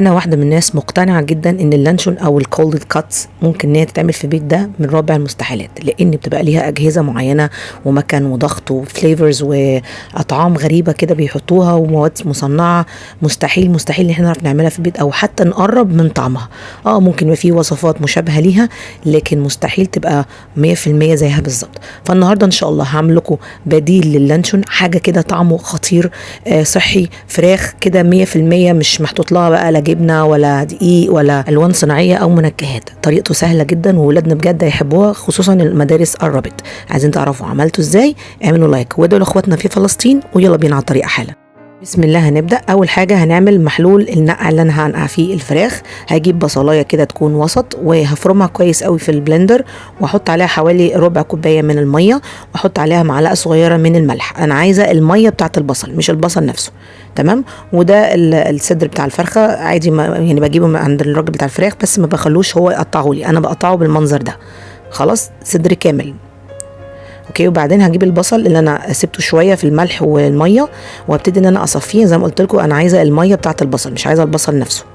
انا واحده من الناس مقتنعه جدا ان اللانشون او الكولد كاتس ممكن ان هي تتعمل في البيت، ده من رابع المستحيلات، لان بتبقى ليها اجهزه معينه ومكان وضغط وفليفرز واطعام غريبه كده بيحطوها ومواد مصنعه. مستحيل مستحيل ان احنا نعرف نعملها في البيت او حتى نقرب من طعمها. ممكن يبقى في وصفات مشابهه ليها، لكن مستحيل تبقى 100% زيها بالظبط. فالنهارده ان شاء الله هعمل لكم بديل لللانشون، حاجه كده طعمه خطير، صحي، فراخ كده 100%، مش محطوط لها بقى لا جبنه ولا دقيق ولا الوان صناعيه او منكهات. طريقته سهله جدا وولادنا بجد هيحبوها، خصوصا المدارس قربت. عايزين تعرفوا عملته ازاي؟ اعملوا لايك وادعوا لاخواتنا في فلسطين، ويلا بينا على الطريقه حالا. بسم الله. هنبدأ. أول حاجة هنعمل محلول النقع اللي أنا هنقع فيه الفراخ. هجيب بصلاية كده تكون وسط وهفرمها كويس قوي في البلندر، واحط عليها حوالي ربع كوباية من المية، واحط عليها معلقة صغيرة من الملح. أنا عايزة المية بتاعت البصل مش البصل نفسه، تمام. وده الصدر بتاع الفرخة عادي، يعني بجيبه من عند الراجل بتاع الفراخ، بس ما بخلوش هو يقطعه لي، أنا بقطعه بالمنظر ده. خلاص، صدر كامل. اوكي. وبعدين هجيب البصل اللي انا سبته شويه في الملح والميه، وابتدي ان انا اصفيه زي ما قلت لكم. انا عايزه الميه بتاعه البصل، مش عايزه البصل نفسه،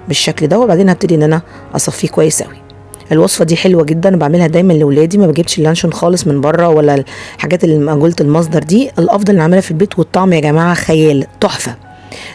بالشكل ده. وبعدين هبتدي ان انا اصفيه كويس قوي. الوصفه دي حلوه جدا، بعملها دايما لاولادي. ما بجيبش اللانشون خالص من بره ولا الحاجات اللي مجهوله المصدر دي. الافضل نعملها في البيت، والطعم يا جماعه خيال، تحفه.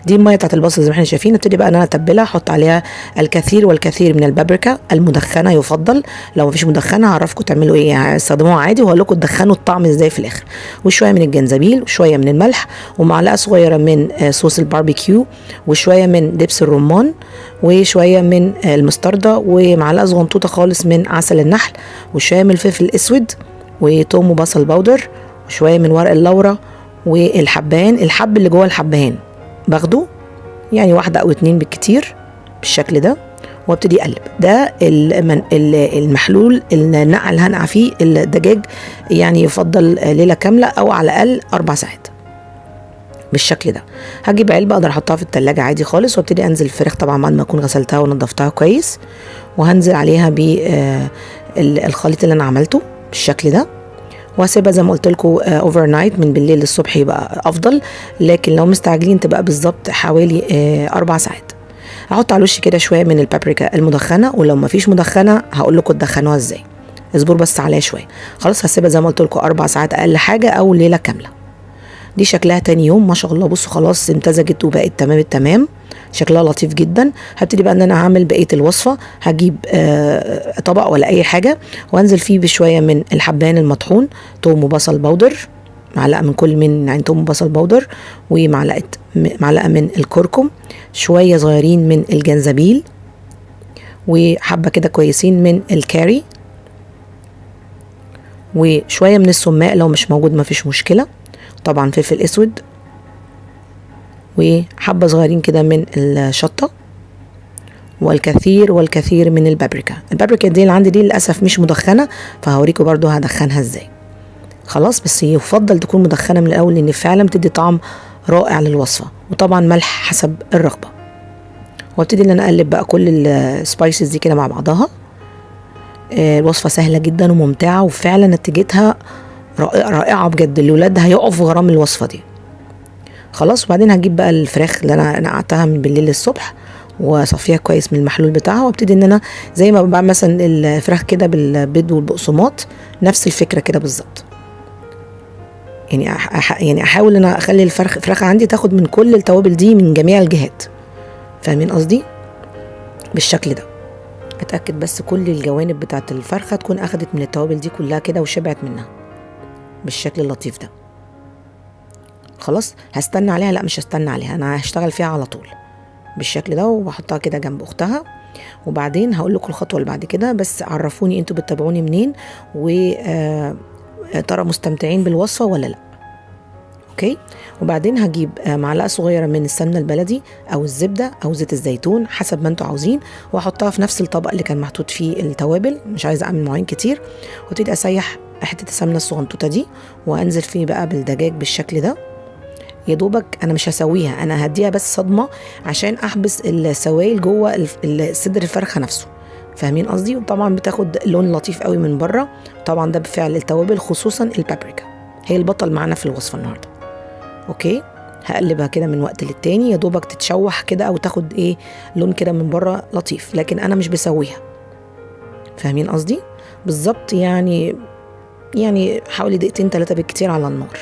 دي الميه بتاعت البصل زي ما احنا شايفين. ابتدي بقى ان انا اتبلها، احط عليها الكثير والكثير من البابريكا المدخنه يفضل. لو مفيش مدخنه هعرفكم تعملوا ايه، استخدموها عادي، وهقول لكم تدخنوا الطعم ازاي في الاخر. وشويه من الجنزبيل، وشويه من الملح، ومعلقه صغيره من صوص الباربيكيو، وشويه من دبس الرمان، وشويه من المستردة، ومعلقه صغنطوطه خالص من عسل النحل، وشويه من الفلفل الاسود، وتوم وبصل باودر، وشويه من ورق اللورا، والحبهان، الحب اللي جوه الحبهان باخده يعني واحدة او 2 بالكتير بالشكل ده. وابتدي اقلب. ده المحلول النقع اللي هنقع فيه الدجاج، يعني يفضل ليلة كاملة او على الاقل 4 ساعات بالشكل ده. هجيب علبة اقدر احطها في التلاجة عادي خالص، وابتدي انزل الفراخ طبعا بعد ما اكون غسلتها ونضفتها كويس، وهنزل عليها بالخليط اللي انا عملته بالشكل ده، وهسيبها زي ما قلت لكم اوفر نايت، من بالليل للصبح يبقى افضل، لكن لو مستعجلين تبقى بالظبط حوالي 4 ساعات. هحط على الوش كده شويه من البابريكا المدخنه، ولو ما فيش مدخنه هقول لكم تدخنوها ازاي، اصبروا بس عليها شويه. خلاص، هسيبها زي ما قلت لكم 4 ساعات اقل حاجه، او ليله كامله. دي شكلها تاني يوم ما شاء الله. بصوا خلاص امتزجت وبقت تمام التمام، شكلها لطيف جدا. هبتدي بقى ان انا هعمل بقيه الوصفه. هجيب طبق ولا اي حاجه، وانزل فيه بشويه من الحبان المطحون، توم وبصل باودر، معلقه من كل من يعني توم وبصل باودر، معلقه من الكركم، شويه صغيرين من الجنزبيل، وحبه كده كويسين من الكاري، وشويه من السماق لو مش موجود مفيش مشكله، طبعا فلفل اسود، وحبة صغيرين كده من الشطة، والكثير والكثير من البابريكا. البابريكا دي اللي عندي دي للأسف مش مدخنة، فهوريكم برضو هدخنها ازاي. خلاص، بس يفضل تكون مدخنة من الأول، لأن فعلا بتدي طعم رائع للوصفة. وطبعا ملح حسب الرغبة. وابتدي ان انا اقلب بقى كل السبايسز دي كده مع بعضها. الوصفة سهلة جدا وممتعة، وفعلا نتيجتها رائعة بجد. الولاد هيقفوا في غرام الوصفة دي. خلاص، وبعدين هجيب بقى الفراخ اللي انا نقعتها من بالليل للصبح، واصفيها كويس من المحلول بتاعها، وابتدي ان انا زي ما بعمل مثلا الفراخ كده بالبيض والبقسماط، نفس الفكره كده بالظبط. يعني احاول ان انا اخلي الفراخ عندي تاخد من كل التوابل دي من جميع الجهات، فاهمين قصدي؟ بالشكل ده. اتاكد بس كل الجوانب بتاعت الفرخه تكون اخدت من التوابل دي كلها كده وشبعت منها بالشكل اللطيف ده. خلاص، هستنى عليها؟ لا، مش هستنى عليها، انا هشتغل فيها على طول بالشكل ده، وبحطها كده جنب اختها. وبعدين هقول لكم الخطوه اللي بعد كده، بس عرفوني انتوا بتتابعوني منين، ترى مستمتعين بالوصفه ولا لا. اوكي. وبعدين هجيب معلقه صغيره من السمنه البلدي او الزبده او زيت الزيتون حسب ما انتوا عاوزين، واحطها في نفس الطبق اللي كان محطوط فيه التوابل، مش عايزه اعمل مواعين كتير. وابتدي اسيح حته السمنه الصغنطوطه دي، وانزل فيه بقى بالدجاج بالشكل ده. يا دوبك انا مش هسويها، انا هديها بس صدمه عشان احبس السوائل جوه صدر الفرخه نفسه، فاهمين قصدي؟ وطبعا بتاخد لون لطيف قوي من بره، طبعا ده بفعل التوابل خصوصا البابريكا، هي البطل معانا في الوصفه النهارده. اوكي. هقلبها كده من وقت للتاني يا دوبك تتشوح كده او تاخد ايه لون كده من بره لطيف، لكن انا مش بسويها. فاهمين قصدي؟ بالظبط. يعني حوالي دقيقتين 3 بالكتير على النار.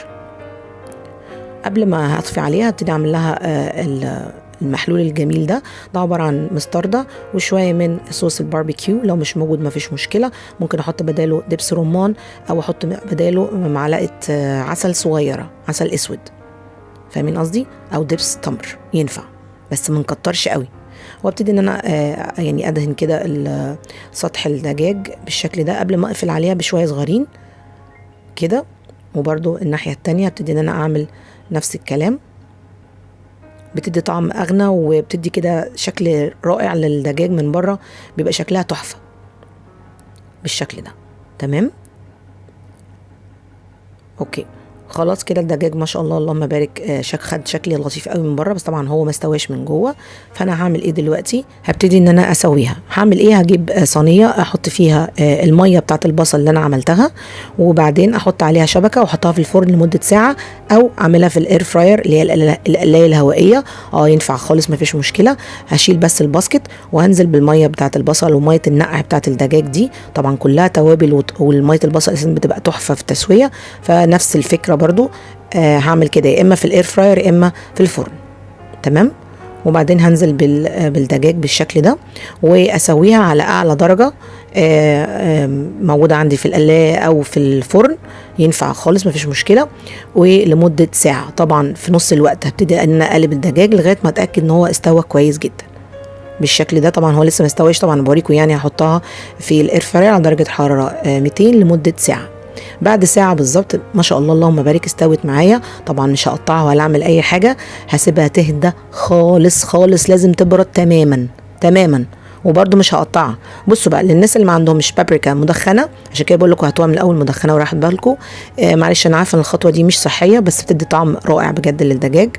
قبل ما هطفي عليها هبتدي اعمل لها المحلول الجميل ده عبارة عن مستردة وشوية من صوص الباربيكيو، لو مش موجود ما فيش مشكلة، ممكن احط بداله دبس رمان او احط بداله معلقة عسل صغيرة، عسل اسود. فاهمين قصدي؟ او دبس تمر ينفع، بس ما نكترش قوي. وابتدي ان انا يعني ادهن كده سطح الدجاج بالشكل ده قبل ما اقفل عليها بشوية صغيرين كده. وبرضو الناحية التانية ابتدي ان انا اعمل نفس الكلام، بتدي طعم اغنى وبتدي كده شكل رائع للدجاج من بره، بيبقى شكلها تحفة بالشكل ده. تمام. اوكي خلاص كده الدجاج ما شاء الله اللهم بارك خد شكل لطيف قوي من بره، بس طبعا هو ما استواش من جوه. فانا هعمل ايه دلوقتي؟ هبتدي ان انا اسويها. هعمل ايه؟ هجيب صينيه احط فيها الميه بتاعه البصل اللي انا عملتها، وبعدين احط عليها شبكه واحطها في الفرن لمده ساعه، او اعملها في الاير فراير اللي هي القلايه الهوائيه. ينفع خالص ما فيش مشكله. هشيل بس الباسكت وهنزل بالميه بتاعه البصل وميه النقع بتاعه الدجاج دي، طبعا كلها توابل، والميه البصل اساسا بتبقى تحفه في التسويه. فنفس الفكره برضو هعمل كده يا اما في الاير فراير يا اما في الفرن. تمام. وبعدين هنزل بالدجاج بالشكل ده واسويها على اعلى درجه موجوده عندي في القلايه او في الفرن، ينفع خالص مفيش مشكله، ولمده ساعه. طبعا في نص الوقت هبتدي ان اقلب الدجاج لغايه ما اتاكد ان هو استوى كويس جدا بالشكل ده. طبعا هو لسه ما استويش، طبعا بوريكم. يعني هحطها في الاير فراير على درجه حراره 200 لمده ساعه. بعد ساعة بالظبط ما شاء الله اللهم بارك استوت معايا. طبعا مش هقطعها ولا اعمل اي حاجة، هسيبها تهدى خالص خالص، لازم تبرد تماما تماما، وبرده مش هقطعها. بصوا بقى للناس اللي ما عندهمش بابريكا مدخنه، عشان كده بقول لكم هاتوها من الاول مدخنه وراحت بالكم. معلش انا عارفه ان الخطوه دي مش صحيه، بس بتدي طعم رائع بجد للدجاج.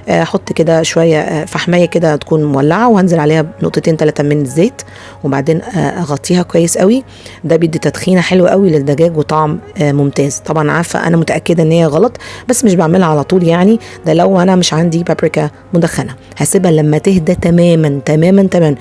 احط كده شويه فحمايه كده تكون مولعه، وهنزل عليها بنقطتين 3 من الزيت، وبعدين اغطيها كويس قوي. ده بيدي تدخينه حلوه قوي للدجاج وطعم ممتاز. طبعا عارفه انا متاكده ان هي غلط، بس مش بعملها على طول. يعني ده لو انا مش عندي بابريكا مدخنه. هسيبها لما تهدى تماما تماما تماما،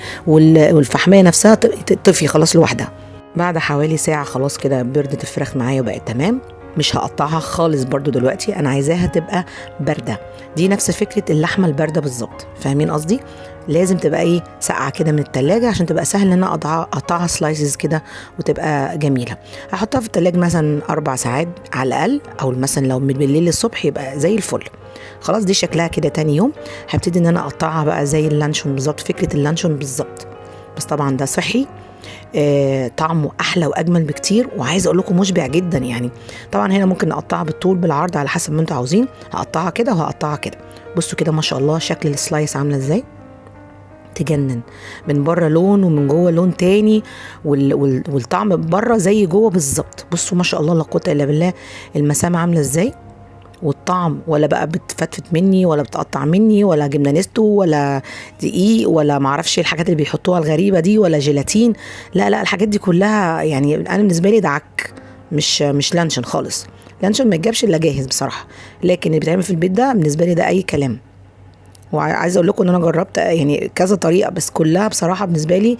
والفحمية نفسها تطفي خلاص لوحدها. بعد حوالي ساعة خلاص كده بردت الفراخ معايا وبقت تمام. مش هقطعها خالص برضو دلوقتي، انا عايزاها تبقى باردة. دي نفس فكرة اللحمة الباردة بالظبط. فاهمين قصدي؟ لازم تبقى ايه ساقعة كده من التلاجة عشان تبقى سهل ان انا اقطعها سلايسز كده وتبقى جميلة. هحطها في التلاجة مثلا 4 ساعات على الاقل، او مثلا لو من بالليل للصبح يبقى زي الفل. خلاص دي شكلها كده. تاني يوم هبتدي ان انا اقطعها بقى زي اللانشون بالظبط، فكرة اللانشون بالظبط، بس طبعا ده صحي. طعمه احلى واجمل بكتير، وعايزه اقول لكم مشبع جدا. يعني طبعا هنا ممكن نقطعها بالطول بالعرض على حسب ما انتوا عاوزين. هقطعها كده وهقطعها كده. بصوا كده ما شاء الله شكل السلايس عامله ازاي، تجنن. من بره لون ومن جوه لون تاني، والطعم بره زي جوه بالظبط. بصوا ما شاء الله لا قوه الا بالله المسامه عامله ازاي، والطعم ولا بقى بتفتفت مني ولا بتقطع مني ولا جبنه نستو ولا دقيق ولا معرفش الحاجات اللي بيحطوها الغريبه دي ولا جيلاتين. لا الحاجات دي كلها يعني انا بالنسبه لي دعك، مش لانشون خالص. لانشون ما يتجابش الا جاهز بصراحه، لكن اللي بيتعمل في البيت ده بالنسبه لي ده اي كلام. وعايزه اقول لكم ان انا جربت يعني كذا طريقه، بس كلها بصراحه بالنسبه لي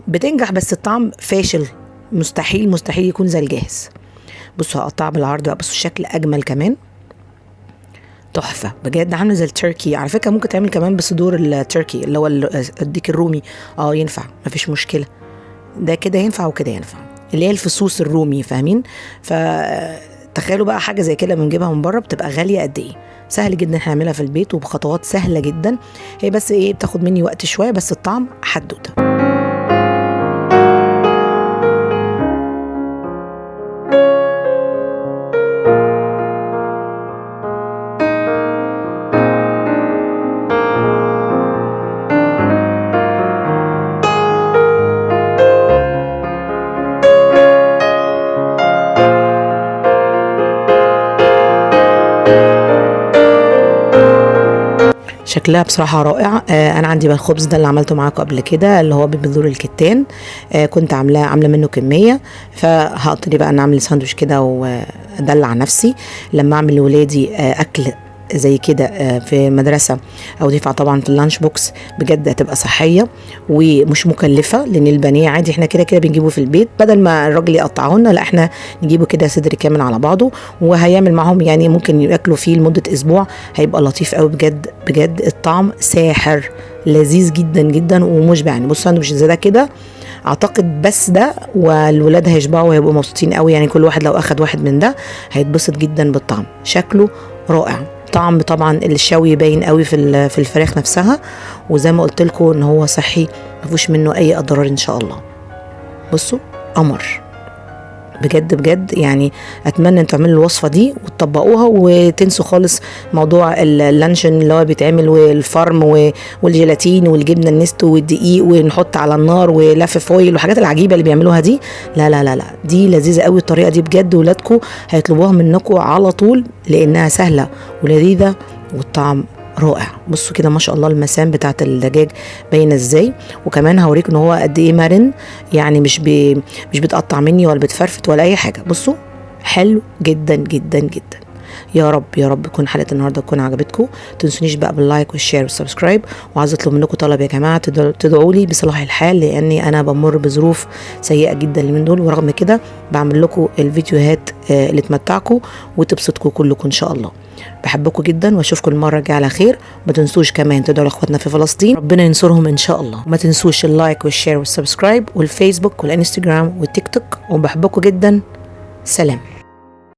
بتنجح، بس الطعم فاشل. مستحيل يكون زي الجاهز. بصوا هقطعها بالعرض بقى. بصوا الشكل اجمل كمان، تحفه بجد، عامله زي التركي. على فكره ممكن تعمل كمان بصدور التركي اللي هو الديك الرومي. ينفع مفيش مشكله. ده كده ينفع وكده ينفع، اللي هي الفصوص الرومي. فاهمين؟ فتخيلوا بقى حاجه زي كده بنجيبها من بره بتبقى غاليه قد ايه. سهل جدا احنا نعملها في البيت وبخطوات سهله جدا. هي بس ايه بتاخد مني وقت شويه، بس الطعم حدوته. شكلها بصراحة رائع. أنا عندي بقى الخبز ده اللي عملته معاكم قبل كده، اللي هو ببذور الكتان. كنت عاملة منه كمية، فهقضي بقى أنا أعمل ساندوش كده وأدلع نفسي لما أعمل لولادي أكل زي كده في مدرسة او دفعة طبعا في اللانش بوكس بجد هتبقى صحية ومش مكلفة، لان البانيه عادي احنا كده كده بنجيبه في البيت، بدل ما الراجل يقطعه لنا لا احنا نجيبه كده صدر كامل على بعضه، وهيعمل معاهم يعني ممكن ياكلوا فيه لمدة اسبوع، هيبقى لطيف قوي بجد بجد. الطعم ساحر لذيذ جدا جدا ومشبع. يعني بص ساندوتش زي ده كده اعتقد بس ده والولاد هيشبعوا وهيبقوا مبسوطين قوي، يعني كل واحد لو اخد واحد من ده هيتبسط جدا بالطعم، شكله رائع. طعم طبعا الشوي باين قوي في الفراخ نفسها، وزي ما قلت لكم ان هو صحي مفيش منه اي اضرار ان شاء الله. بصوا قمر بجد بجد. يعني اتمنى ان تعملوا الوصفه دي وتطبقوها وتنسوا خالص موضوع اللانشون اللي هو بيتعمل والفرم والجيلاتين والجبنه النستو والدقيق ونحط على النار ولف فويل والحاجات العجيبه اللي بيعملوها دي. لا لا لا لا، دي لذيذه قوي الطريقه دي بجد، ولادكم هيطلبوها منكم على طول لانها سهله ولذيذه والطعم رائع. بصوا كده ما شاء الله المسام بتاعت الدجاج باينه ازاي، وكمان هوريكم ان هو قد ايه مرن، يعني مش بتقطع مني ولا بتفرفت ولا اي حاجه. بصوا حلو جدا جدا جدا. يا رب يا رب تكون حلقه النهارده تكون عجبتكم. تنسونيش بقى باللايك والشير والسبسكرايب، وعايزه اطلب منكم طلب يا جماعه، تدعوا لي بصلاح الحال لاني انا بمر بظروف سيئه جدا من دول، ورغم كده بعمل لكم الفيديوهات اللي تمتعكم وتبسطكم كلكم ان شاء الله. بحبكم جدا واشوفكم المره الجايه على خير. ما تنسوش كمان تدعوا لاخواتنا في فلسطين ربنا ينصرهم ان شاء الله. ما تنسوش اللايك والشير والسبسكرايب والفيسبوك والانستجرام والتيك توك، وبحبكم جدا. سلام.